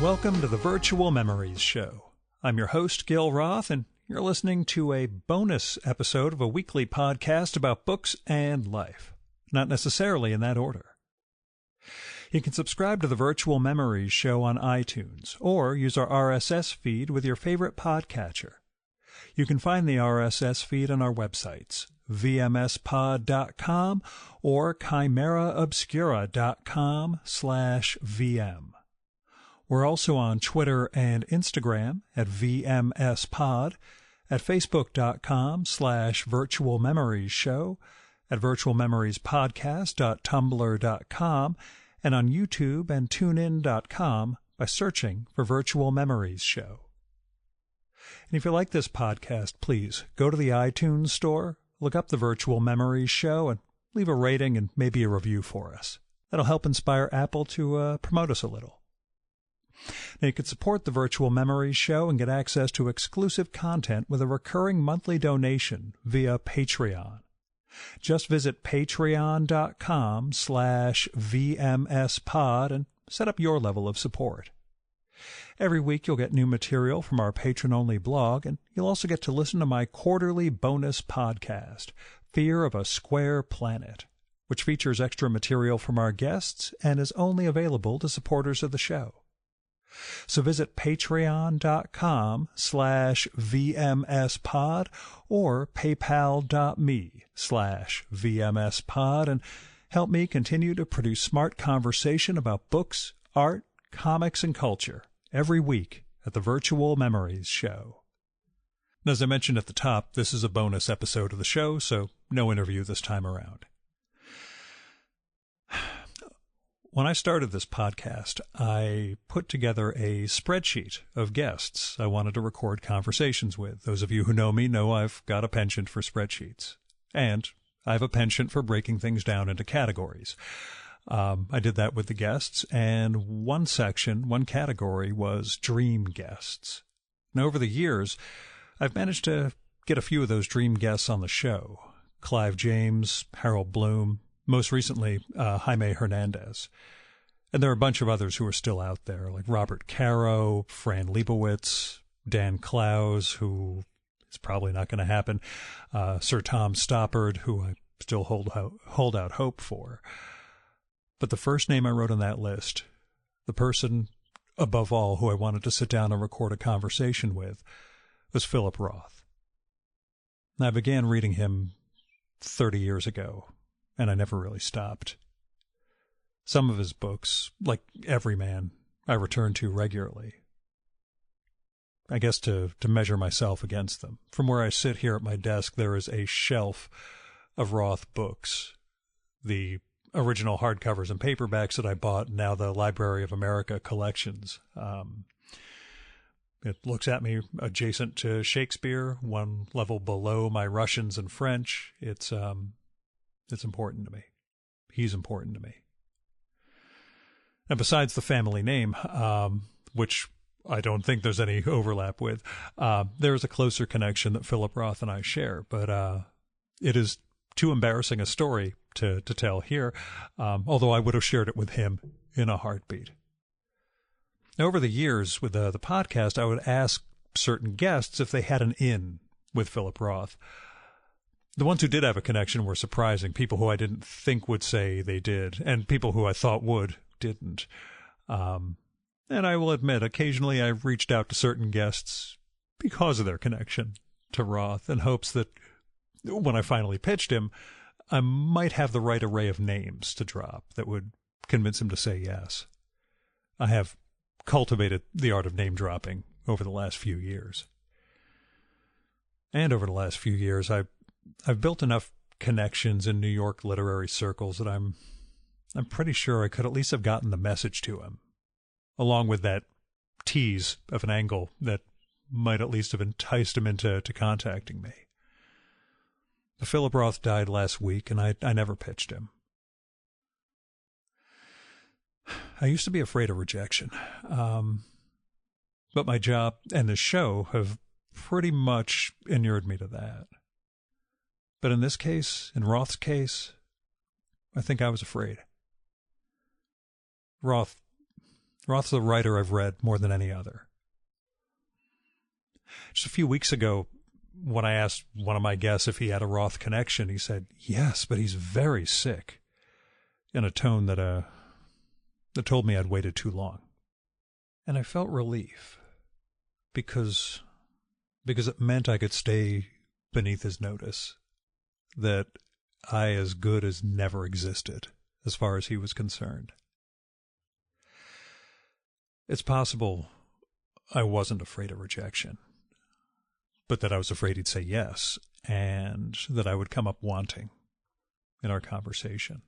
Welcome to the Virtual Memories Show. I'm your host, Gil Roth, and you're listening to a bonus episode of a weekly podcast about books and life. Not necessarily in that order. You can subscribe to the Virtual Memories Show on iTunes, or use our RSS feed with your favorite podcatcher. You can find the RSS feed on our websites, vmspod.com or chimeraobscura.com/vm. We're also on Twitter and Instagram at VMSPod, at Facebook.com/virtualmemoriesshow, at virtualmemoriespodcast.tumblr.com, and on YouTube and TuneIn.com by searching for Virtual Memories Show. And if you like this podcast, please go to the iTunes store, look up the Virtual Memories Show, and leave a rating and maybe a review for us. That'll help inspire Apple to promote us a little. Now, you can support the Virtual Memories Show and get access to exclusive content with a recurring monthly donation via Patreon. Just visit patreon.com/VMSpod and set up your level of support. Every week you'll get new material from our patron-only blog, and you'll also get to listen to my quarterly bonus podcast, Fear of a Square Planet, which features extra material from our guests and is only available to supporters of the show. So visit patreon.com/VMSpod or paypal.me/VMSpod and help me continue to produce smart conversation about books, art, comics, and culture every week at the Virtual Memories Show. And as I mentioned at the top, this is a bonus episode of the show, so no interview this time around. When I started this podcast, I put together a spreadsheet of guests I wanted to record conversations with. Those of you who know me know I've got a penchant for spreadsheets. And I have a penchant for breaking things down into categories. I did that with the guests, and one category was dream guests. And over the years, I've managed to get a few of those dream guests on the show. Clive James, Harold Bloom, most recently, Jaime Hernandez. And there are a bunch of others who are still out there, like Robert Caro, Fran Lebowitz, Dan Clowes, who is probably not going to happen, Sir Tom Stoppard, who I still hold out hope for. But the first name I wrote on that list, the person above all who I wanted to sit down and record a conversation with, was Philip Roth. And I began reading him 30 years ago. And I never really stopped. Some of his books, like Everyman, I return to regularly. I guess to measure myself against them. From where I sit here at my desk, there is a shelf of Roth books. The original hardcovers and paperbacks that I bought, now the Library of America collections. It looks at me adjacent to Shakespeare, one level below my Russians and French. It's important to me. He's important to me. And besides the family name, which I don't think there's any overlap with, there is a closer connection that Philip Roth and I share. But it is too embarrassing a story to tell here, although I would have shared it with him in a heartbeat. Now, over the years with the podcast, I would ask certain guests if they had an in with Philip Roth. The ones who did have a connection were surprising, people who I didn't think would say they did, and people who I thought would didn't. And I will admit, occasionally I've reached out to certain guests because of their connection to Roth in hopes that when I finally pitched him, I might have the right array of names to drop that would convince him to say yes. I have cultivated the art of name dropping over the last few years. And over the last few years, I've built enough connections in New York literary circles that I'm pretty sure I could at least have gotten the message to him, along with that tease of an angle that might at least have enticed him into contacting me. Philip Roth died last week, and I never pitched him. I used to be afraid of rejection, but my job and the show have pretty much inured me to that. But in this case, in Roth's case, I think I was afraid. Roth Roth's a writer I've read more than any other. Just a few weeks ago, when I asked one of my guests if he had a Roth connection, he said, yes, but he's very sick, in a tone that told me I'd waited too long. And I felt relief, because it meant I could stay beneath his notice, that I as good as never existed, as far as he was concerned. It's possible I wasn't afraid of rejection, but that I was afraid he'd say yes, and that I would come up wanting in our conversation.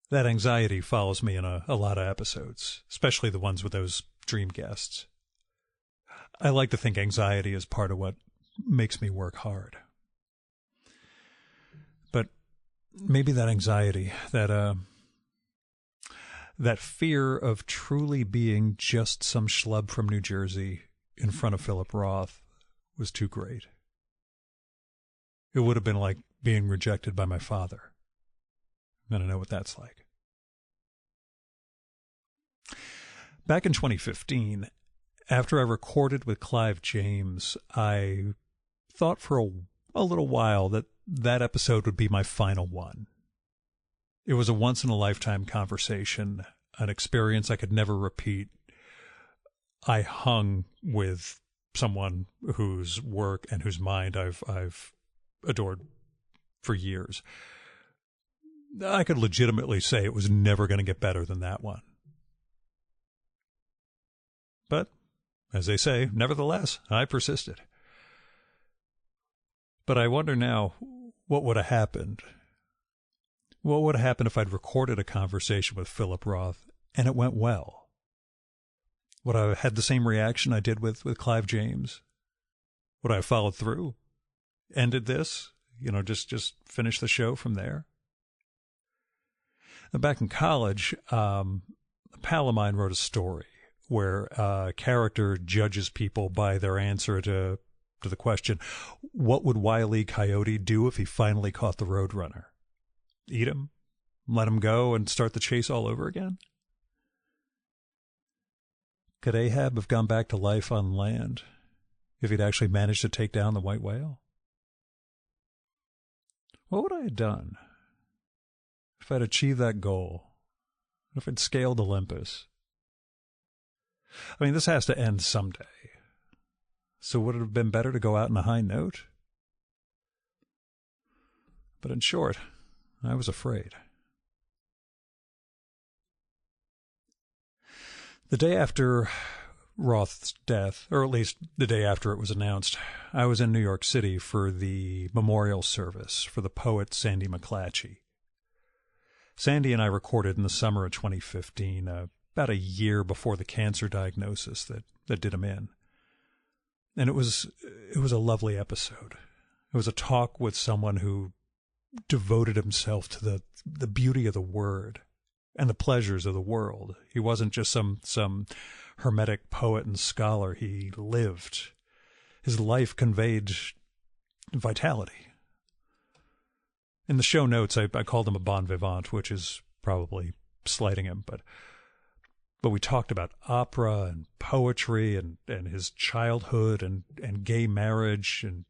That anxiety follows me in a lot of episodes, especially the ones with those dream guests. I like to think anxiety is part of what makes me work hard. But maybe that anxiety, that fear of truly being just some schlub from New Jersey in front of Philip Roth was too great. It would have been like being rejected by my father. And I know what that's like. Back in 2015, after I recorded with Clive James, I thought for a little while that episode would be my final one. It was a once-in-a-lifetime conversation, an experience I could never repeat. I hung with someone whose work and whose mind I've adored for years. I could legitimately say it was never going to get better than that one. But, as they say, nevertheless, I persisted. But I wonder now, what would have happened? What would have happened if I'd recorded a conversation with Philip Roth and it went well? Would I have had the same reaction I did with Clive James? Would I have followed through? Ended this? Just finish the show from there? Back in college, a pal of mine wrote a story where a character judges people by their answer to the question, what would Wile E. Coyote do if he finally caught the Roadrunner? Eat him? Let him go and start the chase all over again? Could Ahab have gone back to life on land if he'd actually managed to take down the white whale? What would I have done if I'd achieved that goal? If I'd scaled Olympus? I mean, this has to end someday. So would it have been better to go out on a high note? But in short, I was afraid. The day after Roth's death, or at least the day after it was announced, I was in New York City for the memorial service for the poet Sandy McClatchy. Sandy and I recorded in the summer of 2015, about a year before the cancer diagnosis that did him in. And it was a lovely episode. It was a talk with someone who devoted himself to the beauty of the word and the pleasures of the world. He wasn't just some hermetic poet and scholar. He lived. His life conveyed vitality. In the show notes, I called him a bon vivant, which is probably slighting him, but we talked about opera and poetry and his childhood and gay marriage and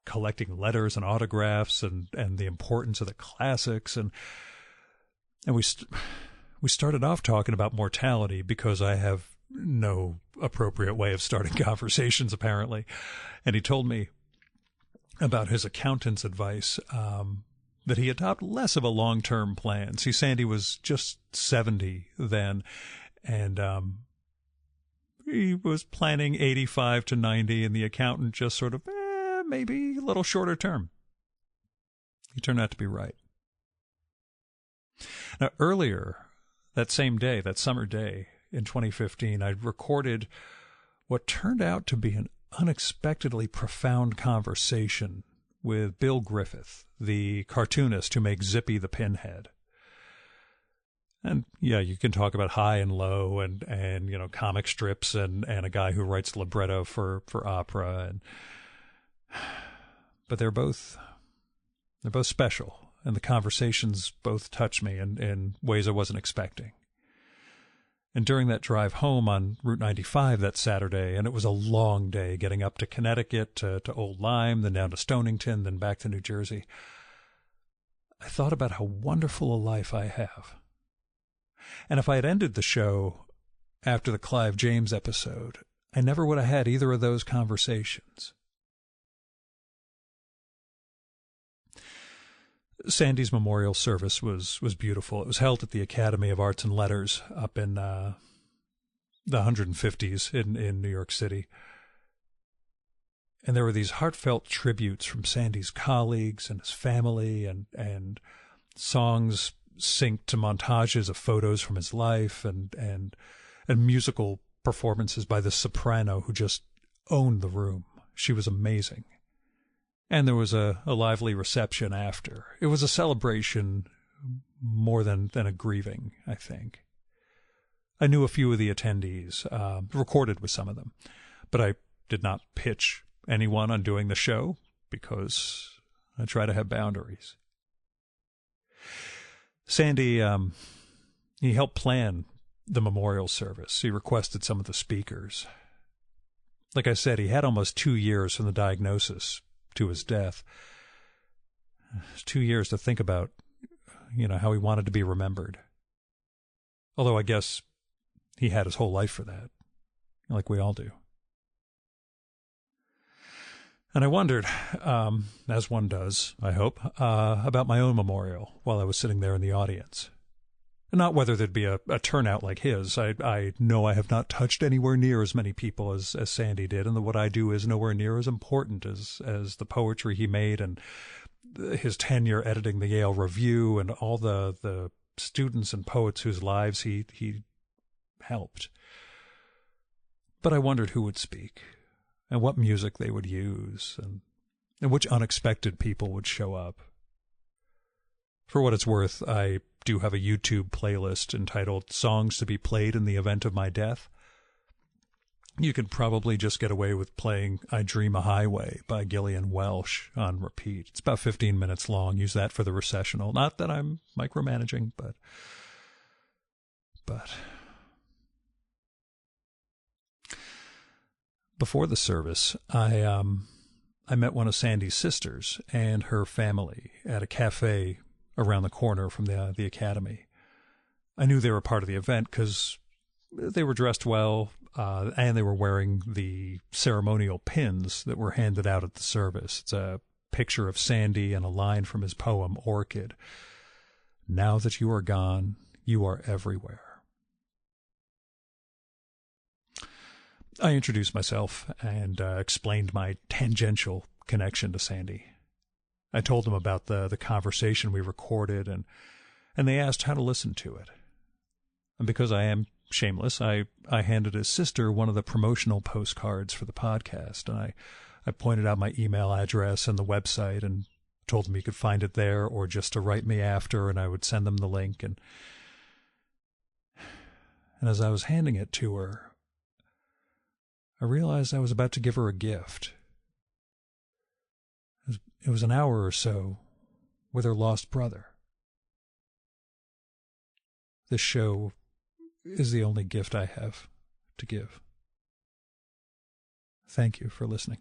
collecting letters and autographs and the importance of the classics. And we started off talking about mortality because I have no appropriate way of starting conversations, apparently. And he told me about his accountant's advice, that he adopt less of a long-term plan. See, Sandy was just 70 then, and he was planning 85 to 90, and the accountant just sort of, maybe a little shorter term. He turned out to be right. Now, earlier that same day, that summer day in 2015, I recorded what turned out to be an unexpectedly profound conversation with Bill Griffith, the cartoonist who makes Zippy the Pinhead. And yeah, you can talk about high and low and comic strips and a guy who writes libretto for opera, but they're both special, and the conversations both touch me in ways I wasn't expecting. And during that drive home on Route 95 that Saturday, and it was a long day getting up to Connecticut, to Old Lyme, then down to Stonington, then back to New Jersey, I thought about how wonderful a life I have. And if I had ended the show after the Clive James episode, I never would have had either of those conversations. Sandy's memorial service was beautiful. It was held at the Academy of Arts and Letters up in the 150s in New York City. And there were these heartfelt tributes from Sandy's colleagues and his family, and songs synced to montages of photos from his life, and musical performances by the soprano who just owned the room. She was amazing. And there was a lively reception after. It was a celebration more than a grieving, I think. I knew a few of the attendees, recorded with some of them, but I did not pitch anyone on doing the show because I try to have boundaries. Sandy, he helped plan the memorial service. He requested some of the speakers. Like I said, he had almost 2 years from the diagnosis to his death. 2 years to think about, how he wanted to be remembered. Although I guess he had his whole life for that, like we all do. And I wondered, as one does, I hope, about my own memorial while I was sitting there in the audience. Not whether there'd be a turnout like his. I know I have not touched anywhere near as many people as Sandy did, and that what I do is nowhere near as important as the poetry he made and his tenure editing the Yale Review and all the students and poets whose lives he helped. But I wondered who would speak, and what music they would use, and which unexpected people would show up. For what it's worth, I do have a YouTube playlist entitled Songs to be Played in the Event of My Death. You could probably just get away with playing I Dream a Highway by Gillian Welch on repeat. It's about 15 minutes long. Use that for the recessional. Not that I'm micromanaging, but before the service, I met one of Sandy's sisters and her family at a cafe around the corner from the Academy. I knew they were part of the event because they were dressed well, and they were wearing the ceremonial pins that were handed out at the service. It's a picture of Sandy and a line from his poem, Orchid. Now that you are gone, you are everywhere. I introduced myself and explained my tangential connection to Sandy. I told them about the conversation we recorded, and they asked how to listen to it. And because I am shameless, I handed his sister one of the promotional postcards for the podcast, and I pointed out my email address and the website and told him he could find it there or just to write me after, and I would send them the link. And as I was handing it to her, I realized I was about to give her a gift. It was an hour or so with her lost brother. This show is the only gift I have to give. Thank you for listening.